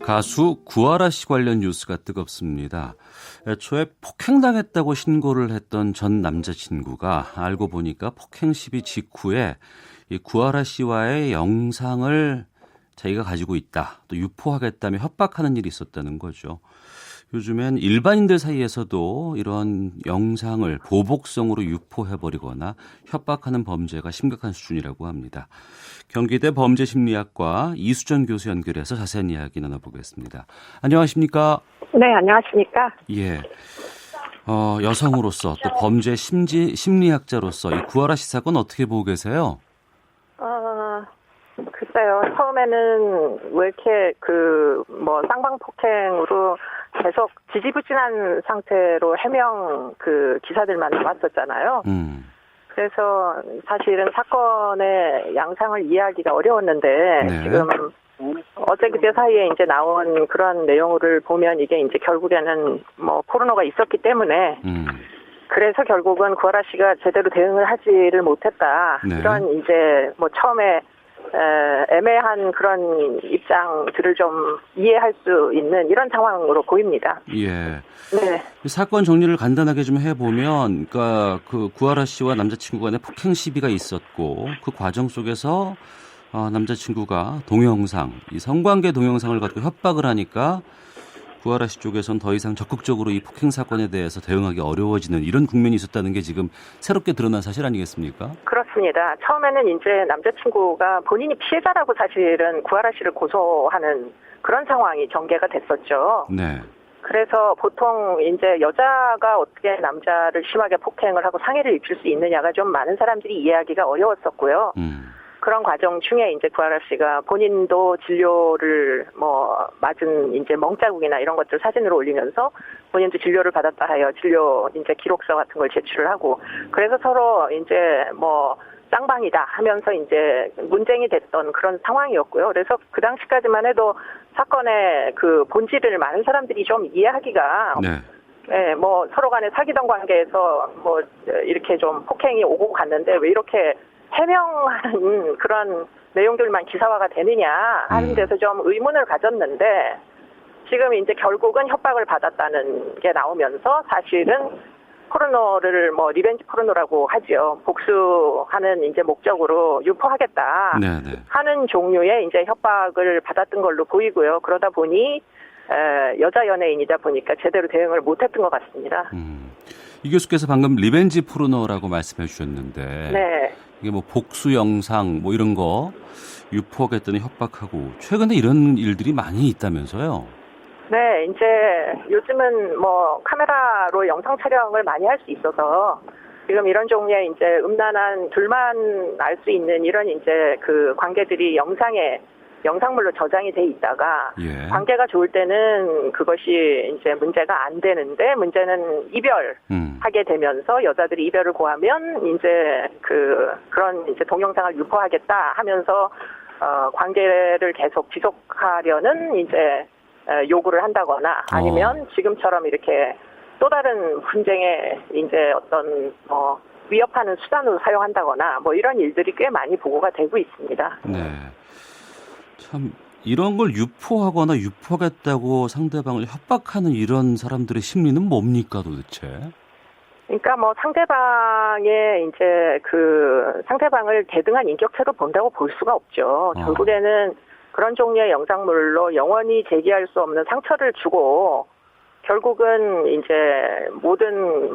가수 구하라 씨 관련 뉴스가 뜨겁습니다. 애초에 폭행당했다고 신고를 했던 전 남자친구가 알고 보니까 폭행 시비 직후에 이 구하라 씨와의 영상을 자기가 가지고 있다, 또 유포하겠다며 협박하는 일이 있었다는 거죠. 요즘엔 일반인들 사이에서도 이런 영상을 보복성으로 유포해버리거나 협박하는 범죄가 심각한 수준이라고 합니다. 경기대 범죄심리학과 이수정 교수 연결해서 자세한 이야기 나눠보겠습니다. 안녕하십니까? 네, 안녕하십니까? 예. 여성으로서 또 범죄 심리학자로서 이 구하라 씨 사건 어떻게 보고 계세요? 글쎄요. 처음에는 왜 이렇게 쌍방폭행으로 계속 지지부진한 상태로 해명 기사들만 나왔었잖아요. 그래서 사실은 사건의 양상을 이해하기가 어려웠는데, 네. 지금 어제 그제 사이에 이제 나온 그런 내용을 보면 이게 이제 결국에는 포르노가 있었기 때문에, 그래서 결국은 구하라 씨가 제대로 대응을 하지를 못했다. 네. 이런 이제 처음에 애매한 그런 입장들을 좀 이해할 수 있는 이런 상황으로 보입니다. 예. 네. 사건 정리를 간단하게 좀 해보면, 그러니까 구하라 씨와 남자친구 간의 폭행 시비가 있었고, 그 과정 속에서 남자친구가 동영상, 이 성관계 동영상을 가지고 협박을 하니까 구하라 씨 쪽에선 더 이상 적극적으로 이 폭행 사건에 대해서 대응하기 어려워지는 이런 국면이 있었다는 게 지금 새롭게 드러난 사실 아니겠습니까? 그렇습니다. 처음에는 이제 남자친구가 본인이 피해자라고 사실은 구하라 씨를 고소하는 그런 상황이 전개가 됐었죠. 네. 그래서 보통 이제 여자가 어떻게 남자를 심하게 폭행을 하고 상해를 입힐 수 있느냐가 좀 많은 사람들이 이해하기가 어려웠었고요. 그런 과정 중에 이제 구하라 씨가 본인도 진료를 맞은 이제 멍자국이나 이런 것들 사진으로 올리면서 본인도 진료를 받았다 하여 진료 이제 기록서 같은 걸 제출을 하고, 그래서 서로 이제 쌍방이다 하면서 이제 논쟁이 됐던 그런 상황이었고요. 그래서 그 당시까지만 해도 사건의 본질을 많은 사람들이 좀 이해하기가, 네, 서로 간에 사귀던 관계에서 이렇게 좀 폭행이 오고 갔는데 왜 이렇게 해명하는 그런 내용들만 기사화가 되느냐 하는 데서 좀 의문을 가졌는데, 지금 이제 결국은 협박을 받았다는 게 나오면서 사실은 포르노를 리벤지 포르노라고 하죠. 복수하는 이제 목적으로 유포하겠다 하는 종류의 이제 협박을 받았던 걸로 보이고요. 그러다 보니 여자 연예인이다 보니까 제대로 대응을 못했던 것 같습니다. 이 교수께서 방금 리벤지 포르노라고 말씀해 주셨는데, 네. 이게 복수 영상 이런 거 유포하겠다는 협박하고 최근에 이런 일들이 많이 있다면서요? 네, 이제 요즘은 카메라로 영상 촬영을 많이 할 수 있어서 지금 이런 종류의 이제 음란한 둘만 알 수 있는 이런 이제 관계들이 영상물로 저장이 돼 있다가, 예. 관계가 좋을 때는 그것이 이제 문제가 안 되는데, 문제는 이별하게 되면서 여자들이 이별을 고하면 이제 그런 이제 동영상을 유포하겠다 하면서 관계를 계속 지속하려는 이제 요구를 한다거나, 아니면 지금처럼 이렇게 또 다른 분쟁에 이제 어떤 위협하는 수단으로 사용한다거나 이런 일들이 꽤 많이 보고가 되고 있습니다. 네. 참 이런 걸 유포하거나 유포하겠다고 상대방을 협박하는 이런 사람들의 심리는 뭡니까 도대체? 그러니까 상대방의 이제 상대방을 대등한 인격체로 본다고 볼 수가 없죠. 결국에는 그런 종류의 영상물로 영원히 재기할 수 없는 상처를 주고, 결국은 이제 모든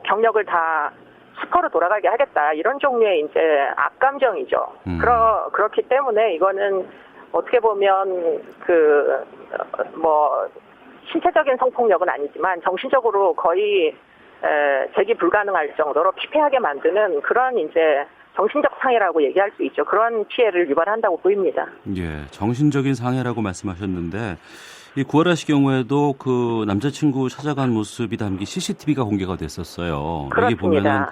경력을 다 수포로 돌아가게 하겠다, 이런 종류의 이제 악감정이죠. 그렇기 때문에 이거는 어떻게 보면 신체적인 성폭력은 아니지만 정신적으로 거의 재기 불가능할 정도로 피폐하게 만드는 그런 이제 정신적 상해라고 얘기할 수 있죠. 그런 피해를 유발한다고 보입니다. 예, 정신적인 상해라고 말씀하셨는데, 이 구하라 씨 경우에도 남자친구 찾아간 모습이 담긴 CCTV가 공개가 됐었어요. 그렇습니다. 여기 보면은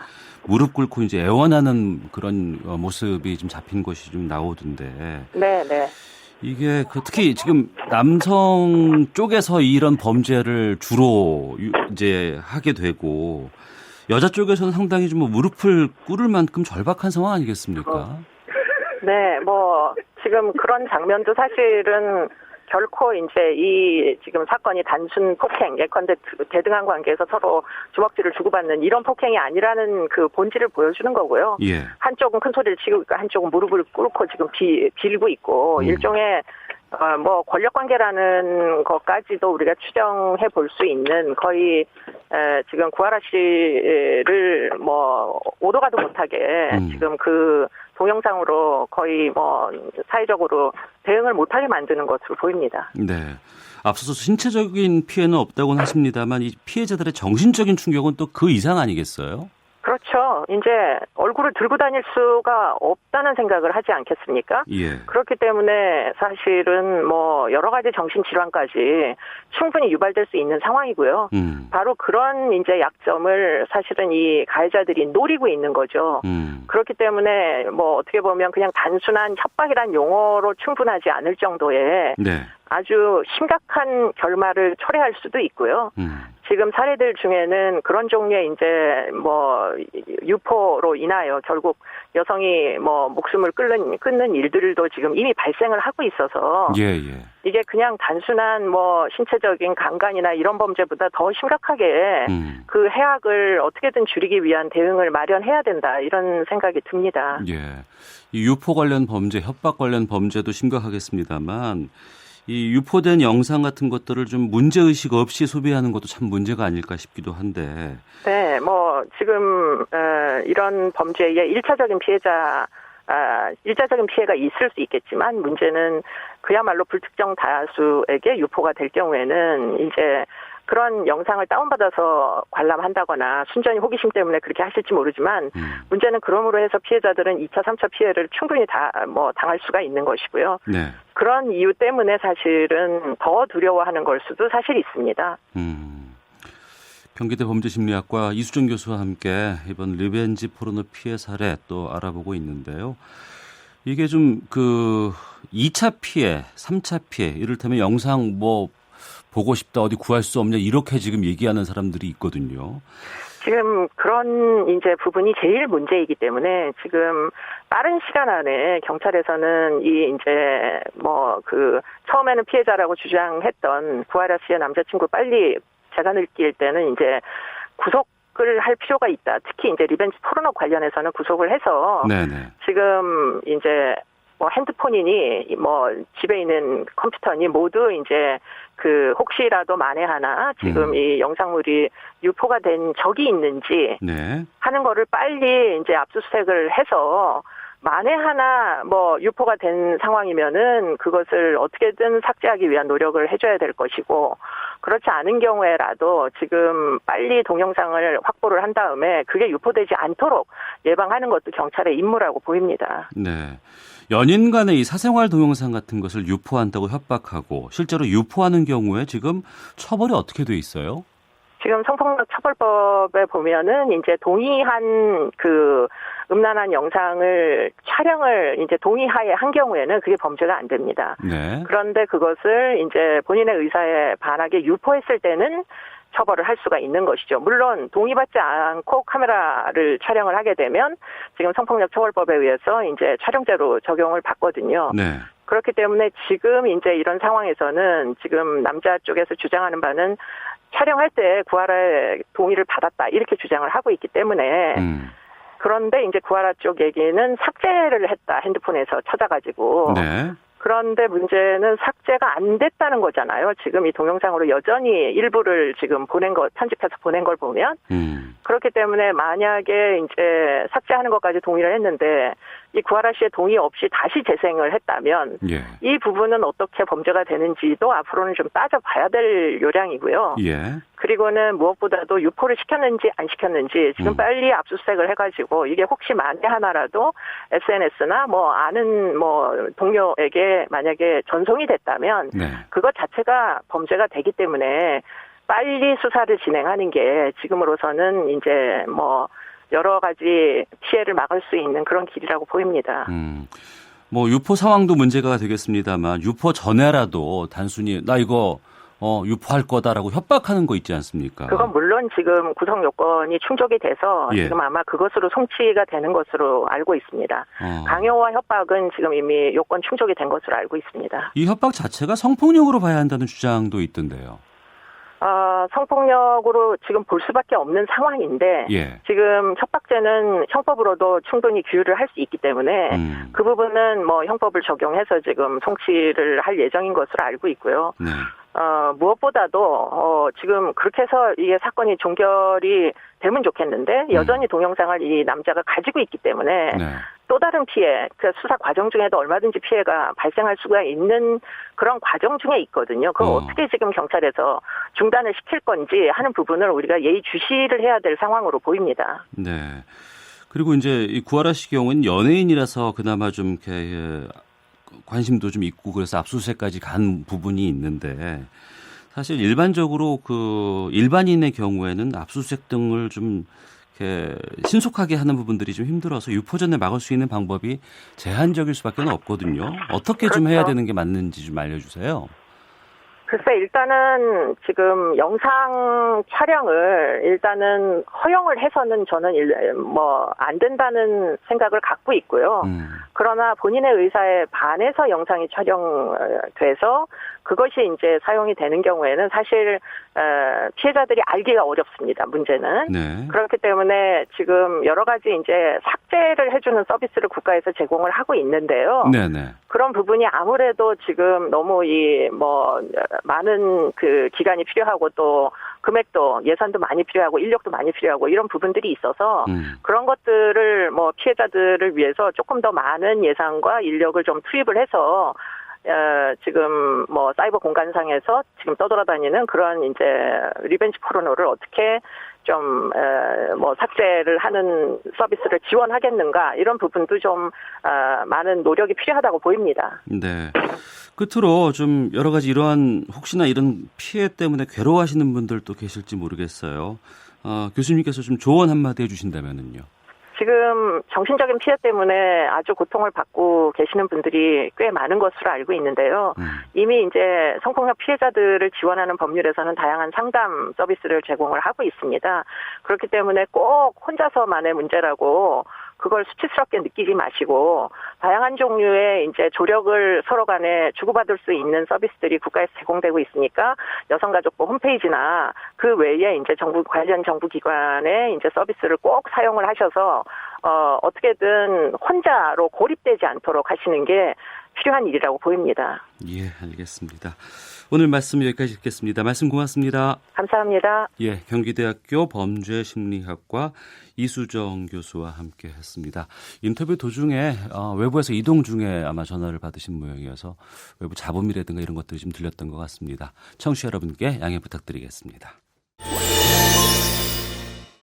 무릎 꿇고 이제 애원하는 그런 모습이 좀 잡힌 것이 좀 나오던데. 네. 이게 특히 지금 남성 쪽에서 이런 범죄를 주로 이제 하게 되고, 여자 쪽에서는 상당히 좀 무릎을 꿇을 만큼 절박한 상황 아니겠습니까? 네, 뭐 지금 그런 장면도 사실은 결코 이제 이 지금 사건이 단순 폭행, 예컨대 대등한 관계에서 서로 주먹질을 주고받는 이런 폭행이 아니라는 그 본질을 보여주는 거고요. 예. 한쪽은 큰 소리를 치고 있고 한쪽은 무릎을 꿇고 지금 빌고 있고 일종의 뭐 권력 관계라는 것까지도 우리가 추정해 볼 수 있는 거의 지금 구하라 씨를 뭐 오도 가도 못하게 지금 그 동영상으로 거의 뭐 사회적으로 대응을 못하게 만드는 것으로 보입니다. 네. 앞서서 신체적인 피해는 없다고는 하십니다만 이 피해자들의 정신적인 충격은 또 그 이상 아니겠어요? 그렇죠. 이제 얼굴을 들고 다닐 수가 없다는 생각을 하지 않겠습니까? 예. 그렇기 때문에 사실은 뭐 여러 가지 정신질환까지 충분히 유발될 수 있는 상황이고요. 바로 그런 이제 약점을 사실은 이 가해자들이 노리고 있는 거죠. 그렇기 때문에 뭐 어떻게 보면 그냥 단순한 협박이란 용어로 충분하지 않을 정도의 네. 아주 심각한 결말을 초래할 수도 있고요. 지금 사례들 중에는 그런 종류의 이제 뭐 유포로 인하여 결국 여성이 뭐 목숨을 끊는 일들도 지금 이미 발생을 하고 있어서 예. 이게 그냥 단순한 뭐 신체적인 강간이나 이런 범죄보다 더 심각하게 그 해악을 어떻게든 줄이기 위한 대응을 마련해야 된다 이런 생각이 듭니다. 예. 이 유포 관련 범죄, 협박 관련 범죄도 심각하겠습니다만 이 유포된 영상 같은 것들을 좀 문제의식 없이 소비하는 것도 참 문제가 아닐까 싶기도 한데. 네, 뭐 지금 이런 범죄의 1차적인 피해가 있을 수 있겠지만 문제는 그야말로 불특정 다수에게 유포가 될 경우에는 이제 그런 영상을 다운받아서 관람한다거나 순전히 호기심 때문에 그렇게 하실지 모르지만 문제는 그럼으로 해서 피해자들은 2차, 3차 피해를 충분히 당할 수가 있는 것이고요. 네. 그런 이유 때문에 사실은 더 두려워하는 걸 수도 사실 있습니다. 경기대 범죄심리학과 이수정 교수와 함께 이번 리벤지 포르노 피해 사례 또 알아보고 있는데요. 이게 좀 2차 피해, 3차 피해, 이를테면 영상 뭐 보고 싶다 어디 구할 수 없냐 이렇게 지금 얘기하는 사람들이 있거든요. 지금 그런 이제 부분이 제일 문제이기 때문에 지금 빠른 시간 안에 경찰에서는 이 이제 뭐 처음에는 피해자라고 주장했던 구하라 씨의 남자친구 빨리 재간을 낄 때는 이제 구속을 할 필요가 있다. 특히 이제 리벤지 포르노 관련해서는 구속을 해서 네네. 지금 이제 뭐 핸드폰이니 뭐 집에 있는 컴퓨터니 모두 이제 혹시라도 만에 하나 지금 이 영상물이 유포가 된 적이 있는지 네. 하는 거를 빨리 이제 압수수색을 해서 만에 하나 뭐 유포가 된 상황이면은 그것을 어떻게든 삭제하기 위한 노력을 해줘야 될 것이고 그렇지 않은 경우에라도 지금 빨리 동영상을 확보를 한 다음에 그게 유포되지 않도록 예방하는 것도 경찰의 임무라고 보입니다. 네. 연인 간의 이 사생활 동영상 같은 것을 유포한다고 협박하고 실제로 유포하는 경우에 지금 처벌이 어떻게 돼 있어요? 지금 성폭력 처벌법에 보면은 이제 동의한 음란한 영상을 촬영을 이제 동의하에 한 경우에는 그게 범죄가 안 됩니다. 네. 그런데 그것을 이제 본인의 의사에 반하게 유포했을 때는 처벌을 할 수가 있는 것이죠. 물론 동의받지 않고 카메라를 촬영을 하게 되면 지금 성폭력 처벌법에 의해서 이제 촬영죄로 적용을 받거든요. 네. 그렇기 때문에 지금 이제 이런 상황에서는 지금 남자 쪽에서 주장하는 바는 촬영할 때 구하라의 동의를 받았다 이렇게 주장을 하고 있기 때문에 그런데 이제 구하라 쪽 얘기는 삭제를 했다 핸드폰에서 찾아가지고 네. 그런데 문제는 삭제가 안 됐다는 거잖아요. 지금 이 동영상으로 여전히 일부를 지금 편집해서 보낸 걸 보면. 그렇기 때문에 만약에 이제 삭제하는 것까지 동의를 했는데 이 구하라 씨의 동의 없이 다시 재생을 했다면 예. 이 부분은 어떻게 범죄가 되는지도 앞으로는 좀 따져봐야 될 요량이고요. 예. 그리고는 무엇보다도 유포를 시켰는지 안 시켰는지 지금 빨리 압수수색을 해가지고 이게 혹시 만에 하나라도 SNS나 뭐 아는 뭐 동료에게 만약에 전송이 됐다면 네. 그것 자체가 범죄가 되기 때문에 빨리 수사를 진행하는 게 지금으로서는 이제 뭐 여러 가지 피해를 막을 수 있는 그런 길이라고 보입니다. 뭐 유포 상황도 문제가 되겠습니다만 유포 전에라도 단순히 나 이거 유포할 거다라고 협박하는 거 있지 않습니까? 그건 물론 지금 구성 요건이 충족이 돼서 예. 지금 아마 그것으로 송치가 되는 것으로 알고 있습니다. 강요와 협박은 지금 이미 요건 충족이 된 것으로 알고 있습니다. 이 협박 자체가 성폭력으로 봐야 한다는 주장도 있던데요. 성폭력으로 지금 볼 수밖에 없는 상황인데 예. 지금 협박죄는 형법으로도 충분히 규율을 할 수 있기 때문에 그 부분은 뭐 형법을 적용해서 지금 송치를 할 예정인 것으로 알고 있고요. 네. 무엇보다도 지금 그렇게 해서 이게 사건이 종결이 되면 좋겠는데 여전히 동영상을 이 남자가 가지고 있기 때문에 네. 또 다른 피해, 그 수사 과정 중에도 얼마든지 피해가 발생할 수가 있는 그런 과정 중에 있거든요. 그걸 어떻게 지금 경찰에서 중단을 시킬 건지 하는 부분을 우리가 예의주시를 해야 될 상황으로 보입니다. 네. 그리고 이제 이 구하라 씨 경우는 연예인이라서 그나마 좀 이렇게 관심도 좀 있고 그래서 압수수색까지 간 부분이 있는데 사실 일반적으로 그 일반인의 경우에는 압수수색 등을 좀 이렇게 신속하게 하는 부분들이 좀 힘들어서 유포전을 막을 수 있는 방법이 제한적일 수밖에 없거든요. 어떻게 좀 해야 되는 게 맞는지 좀 알려주세요. 글쎄 일단은 지금 영상 촬영을 일단은 허용을 해서는 저는 뭐 안 된다는 생각을 갖고 있고요. 그러나 본인의 의사에 반해서 영상이 촬영돼서 그것이 이제 사용이 되는 경우에는 사실 피해자들이 알기가 어렵습니다. 문제는. 네. 그렇기 때문에 지금 여러 가지 이제 삭제를 해주는 서비스를 국가에서 제공을 하고 있는데요. 네네. 그런 부분이 아무래도 지금 너무 많은 그 기간이 필요하고 또 금액도 예산도 많이 필요하고 인력도 많이 필요하고 이런 부분들이 있어서 그런 것들을 뭐 피해자들을 위해서 조금 더 많은 예산과 인력을 좀 투입을 해서 지금 뭐 사이버 공간상에서 지금 떠돌아다니는 그런 이제 리벤지 포르노를 어떻게 좀 삭제를 하는 서비스를 지원하겠는가 이런 부분도 좀 많은 노력이 필요하다고 보입니다. 네. 끝으로 좀 여러 가지 이러한 혹시나 이런 피해 때문에 괴로워하시는 분들도 계실지 모르겠어요. 교수님께서 좀 조언 한마디 해주신다면은요. 지금 정신적인 피해 때문에 아주 고통을 받고 계시는 분들이 꽤 많은 것으로 알고 있는데요. 이미 이제 성폭력 피해자들을 지원하는 법률에서는 다양한 상담 서비스를 제공을 하고 있습니다. 그렇기 때문에 꼭 혼자서만의 문제라고 그걸 수치스럽게 느끼지 마시고 다양한 종류의 이제 조력을 서로 간에 주고받을 수 있는 서비스들이 국가에서 제공되고 있으니까 여성가족부 홈페이지나 그 외에 이제 관련 정부 기관의 이제 서비스를 꼭 사용을 하셔서 어떻게든 혼자로 고립되지 않도록 하시는 게 필요한 일이라고 보입니다. 예, 알겠습니다. 오늘 말씀 여기까지 듣겠습니다. 말씀 고맙습니다. 감사합니다. 예, 경기대학교 범죄심리학과 이수정 교수와 함께했습니다. 인터뷰 도중에 외부에서 이동 중에 아마 전화를 받으신 모양이어서 외부 잡음이라든가 이런 것들이 좀 들렸던 것 같습니다. 청취자 여러분께 양해 부탁드리겠습니다.